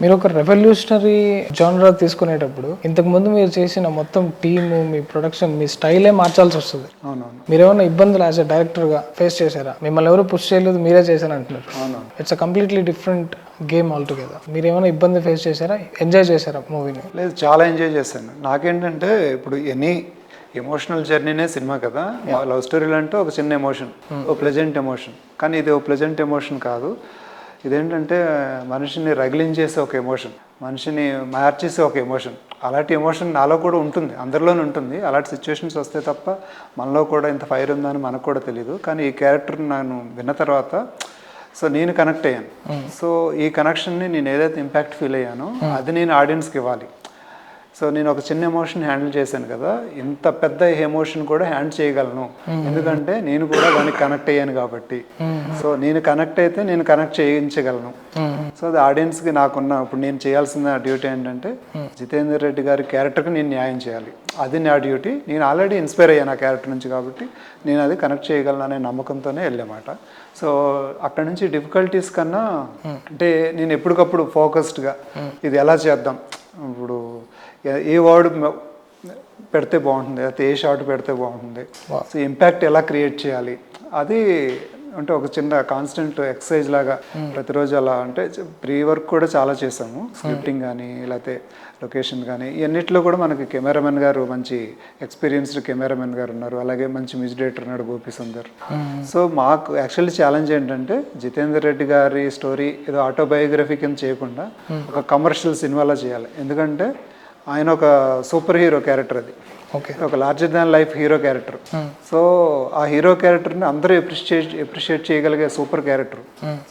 మీరు ఒక రెవల్యూషనరీ జానరా తీసుకునేటప్పుడు ఇంతకు ముందు మీరు చేసిన మొత్తం టీము, మీ ప్రొడక్షన్, మీ స్టైలే మార్చాల్సి వస్తుంది. అవునవును. మీరు ఏమైనా ఇబ్బందులు యాజ్ ఎ డైరెక్టర్గా ఫేస్ చేశారా? మిమ్మల్ని ఎవరు పుష్ చేయలేదు, మీరే చేశారు అంటున్నారు. అవునవును. It's a completely different game all together. మీరు ఏమైనా ఇబ్బంది ఫేస్ చేశారా? ఎంజాయ్ చేశారా మూవీని? లేదు, చాలా ఎంజాయ్ చేశాను. నాకేంటంటే ఇప్పుడు ఎమోషనల్ జర్నీనే సినిమా కదా. లవ్ స్టోరీలు అంటే ఒక చిన్న ఎమోషన్, ఓ ప్లెజెంట్ ఎమోషన్. కానీ ఇది ఓ ప్లెజెంట్ ఎమోషన్ కాదు. ఇదేంటంటే మనిషిని రగిలించేసే ఒక ఎమోషన్, మనిషిని మార్చేసే ఒక ఎమోషన్. అలాంటి ఎమోషన్ నాలో కూడా ఉంటుంది, అందరిలోనే ఉంటుంది. అలాంటి సిచ్యువేషన్స్ వస్తే తప్ప మనలో కూడా ఇంత ఫైర్ ఉందని మనకు కూడా తెలియదు. కానీ ఈ క్యారెక్టర్ నేను విన్న తర్వాత సో నేను కనెక్ట్ అయ్యాను. సో ఈ కనెక్షన్ని నేను ఏదైతే ఇంపాక్ట్ ఫీల్ అయ్యానో అది నేను ఆడియన్స్కి ఇవ్వాలి. సో నేను ఒక చిన్న ఎమోషన్ హ్యాండిల్ చేశాను కదా, ఇంత పెద్ద ఎమోషన్ కూడా హ్యాండిల్ చేయగలను. ఎందుకంటే నేను కూడా దానికి కనెక్ట్ అయ్యాను కాబట్టి. సో నేను కనెక్ట్ అయితే నేను కనెక్ట్ చేయించగలను. సో అది ఆడియన్స్కి నాకున్న ఇప్పుడు నేను చేయాల్సిన డ్యూటీ ఏంటంటే జితేందర్ రెడ్డి గారి క్యారెక్టర్కి నేను న్యాయం చేయాలి. అది నా డ్యూటీ. నేను ఆల్రెడీ ఇన్స్పైర్ అయ్యాను ఆ క్యారెక్టర్ నుంచి కాబట్టి నేను అది కనెక్ట్ చేయగలను అనే నమ్మకంతోనే వెళ్ళామాట. సో అక్కడ నుంచి డిఫికల్టీస్ కన్నా అంటే నేను ఎప్పటికప్పుడు ఫోకస్డ్గా ఇది ఎలా చేద్దాం, ఇప్పుడు ఏ వర్డ్ పెడితే బాగుంటుంది, అయితే ఏ షార్ట్ పెడితే బాగుంటుంది, సో ఇంపాక్ట్ ఎలా క్రియేట్ చేయాలి, అది అంటే ఒక చిన్న కాన్స్టెంట్ ఎక్సర్సైజ్ లాగా ప్రతిరోజు అలా అంటే ప్రీ వర్క్ కూడా చాలా చేసాము. స్క్రిప్టింగ్ కానీ లేకపోతే లొకేషన్ కానీ ఇవన్నిట్లో కూడా మనకి కెమెరామెన్ గారు మంచి ఎక్స్పీరియన్స్డ్ కెమెరామెన్ గారు ఉన్నారు, అలాగే మంచి మ్యూజిక్ డైరెక్టర్ ఉన్నాడు గోపి సుందర్. సో మాకు యాక్చువల్లీ ఛాలెంజ్ ఏంటంటే జితేందర్ రెడ్డి గారి స్టోరీ ఏదో ఆటోబయోగ్రఫీ కింద చేయకుండా ఒక కమర్షియల్ సినిమాలో చేయాలి. ఎందుకంటే ఆయన ఒక సూపర్ హీరో క్యారెక్టర్, అది ఒక larger than life hero character. So ఆ హీరో క్యారెక్టర్ని అందరూ ఎప్రిషియేట్ చేయగలిగే సూపర్ క్యారెక్టర్.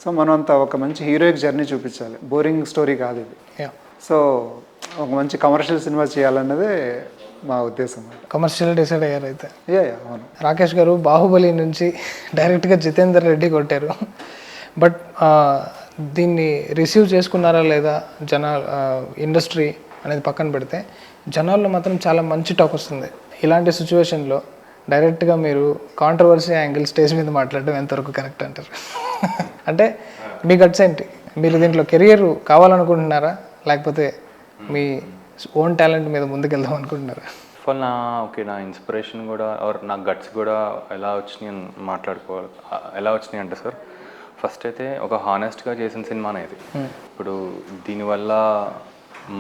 సో మనం అంతా ఒక మంచి హీరోయిక్ జర్నీ చూపించాలి, బోరింగ్ స్టోరీ కాదు ఇది. సో ఒక మంచి కమర్షియల్ సినిమా చేయాలన్నదే మా ఉద్దేశం. కమర్షియల్ డిసైడ్ అయ్యారు అయితే. అవును. రాకేష్ గారు బాహుబలి నుంచి డైరెక్ట్గా జితేందర్ రెడ్డి కొట్టారు. బట్ దీన్ని రిసీవ్ చేసుకున్నారా లేదా ఇండస్ట్రీ అనేది పక్కన పెడితే జనాల్లో మాత్రం చాలా మంచి టాక్ వస్తుంది. ఇలాంటి సిచ్యువేషన్లో డైరెక్ట్గా మీరు కాంట్రవర్సీ యాంగిల్ స్టేజ్ మీద మాట్లాడడం ఎంతవరకు కరెక్ట్ అంటారు? అంటే మీ గట్స్ ఏంటి? మీరు దీంట్లో కెరియర్ కావాలనుకుంటున్నారా, లేకపోతే మీ ఓన్ టాలెంట్ మీద ముందుకెళ్దాం అనుకుంటున్నారా? ఫస్ట్ నా ఇన్స్పిరేషన్ కూడా నా గట్స్ కూడా ఎలా వచ్చినాయి అంటే సార్, ఫస్ట్ అయితే ఒక హానెస్ట్గా చేసిన సినిమానే ఇది. ఇప్పుడు దీనివల్ల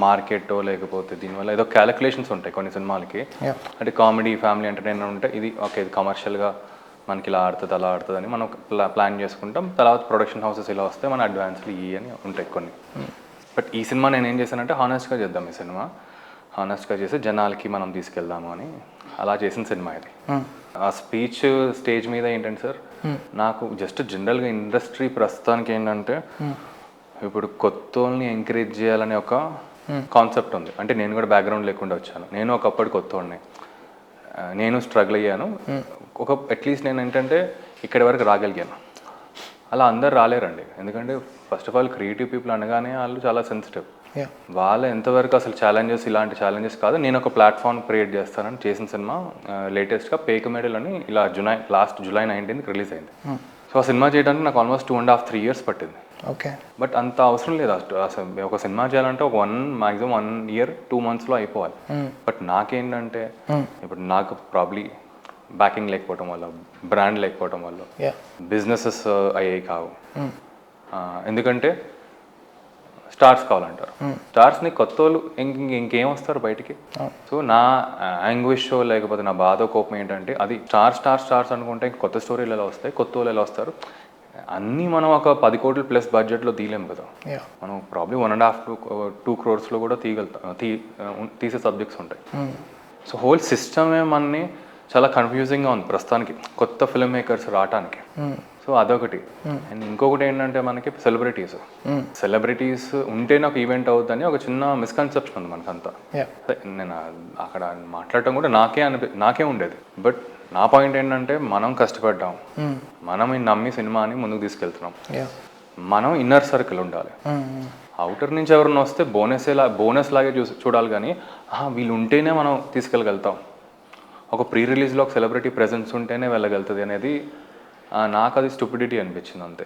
మార్కెట్ లేకపోతే దీనివల్ల ఏదో క్యాలిక్యులేషన్స్ ఉంటాయి కొన్ని సినిమాలకి. అంటే కామెడీ, ఫ్యామిలీ ఎంటర్టైన్మెంట్ ఉంటే ఇది ఓకే, ఇది కమర్షియల్గా మనకి ఇలా ఆడుతుంది అలా ఆడుతుంది అని మనం ప్లాన్ చేసుకుంటాం. తర్వాత ప్రొడక్షన్ హౌసెస్ ఇలా వస్తే మన అడ్వాన్స్లు ఇవి అని ఉంటాయి కొన్ని. బట్ ఈ సినిమా నేను ఏం చేశానంటే హానెస్ట్గా చేద్దాం, ఈ సినిమా హానెస్ట్గా చేసి జనాలకి మనం తీసుకెళ్దాము అని అలా చేసిన సినిమా ఇది. ఆ స్పీచ్ స్టేజ్ మీద ఏంటంటే సార్, నాకు జస్ట్ జనరల్గా ఇండస్ట్రీ ప్రస్తుతానికి ఏంటంటే ఇప్పుడు కొత్త వాళ్ళని ఎంకరేజ్ చేయాలనే ఒక కాన్సెప్ట్ ఉంది. అంటే నేను కూడా బ్యాక్గ్రౌండ్ లేకుండా వచ్చాను, నేను ఒకప్పుడు కొత్త వాడిని, నేను స్ట్రగుల్ అయ్యాను. అట్లీస్ట్ నేను ఏంటంటే ఇక్కడి వరకు రాగలిగాను. అలా అందరు రాలేరండి. ఎందుకంటే first of all creative people అనగానే వాళ్ళు చాలా సెన్సిటివ్. వాళ్ళు ఎంతవరకు అసలు ఇలాంటి ఛాలెంజెస్ కాదు, నేను ఒక ప్లాట్ఫామ్ క్రియేట్ చేస్తానని చేసిన సినిమా లేటెస్ట్గా పేక మేడల్ అని ఇలా లాస్ట్ జూలై 19th రిలీజ్ అయింది. సో ఆ సినిమా చేయడానికి నాకు ఆల్మోస్ట్ 2.5-3 years పట్టింది. ఓకే. బట్ అంత అవసరం లేదు అసలు. ఒక సినిమా చేయాలంటే ఒక మాక్సిమం 1 year 2 months అయిపోవాలి. బట్ నాకేంటంటే ఇప్పుడు నాకు ప్రాబ్లీ బ్యాకింగ్ లేకపోవటం వల్ల, బ్రాండ్ లేకపోవటం వల్ల బిజినెసెస్ అయ్యాయి కావు. ఎందుకంటే స్టార్స్ కావాలంటారు. స్టార్స్ని కొత్త వాళ్ళు ఇంకేం వస్తారు బయటికి. సో నా యాంగ్విష్ లేకపోతే నా బాధ కోపం ఏంటంటే అది స్టార్స్ అనుకుంటే కొత్త స్టోరీలు ఎలా వస్తాయి, కొత్త వాళ్ళు ఎలా వస్తారు. అన్నీ మనం ఒక 10 కోట్ల ప్లస్ బడ్జెట్లో తీయలేము కదా. మనం ప్రాబ్లీ 1.5-2 crores కూడా తీసే సబ్జెక్ట్స్ ఉంటాయి. సో హోల్ సిస్టమే మనని చాలా కన్ఫ్యూజింగ్గా ఉంది ప్రస్తుతానికి కొత్త ఫిల్మ్ మేకర్స్ రావటానికి. సో అదొకటి. అండ్ ఇంకొకటి ఏంటంటే మనకి సెలబ్రిటీస్ ఉంటేనే ఒక ఈవెంట్ అవుతుందని ఒక చిన్న మిస్కన్సెప్షన్ ఉంది మనకంతా. నేను అక్కడ మాట్లాడటం కూడా నాకే ఉండేది. బట్ నా పాయింట్ ఏంటంటే మనం కష్టపడ్డాం, మనం నమ్మి సినిమాని ముందుకు తీసుకెళ్తున్నాం. మనం ఇన్నర్ సర్కిల్ ఉండాలి. అవుటర్ నుంచి ఎవరైనా వస్తే బోనస్ లాగే చూడాలి, కానీ వీళ్ళు ఉంటేనే మనం తీసుకెళ్ళగలుగుతాం. ఒక ప్రీ రిలీజ్లో ఒక సెలబ్రిటీ ప్రెజెన్స్ ఉంటేనే వెళ్ళగలుగుతుంది అనేది నాకు అది స్టూపిడిటీ అనిపించింది అంతే.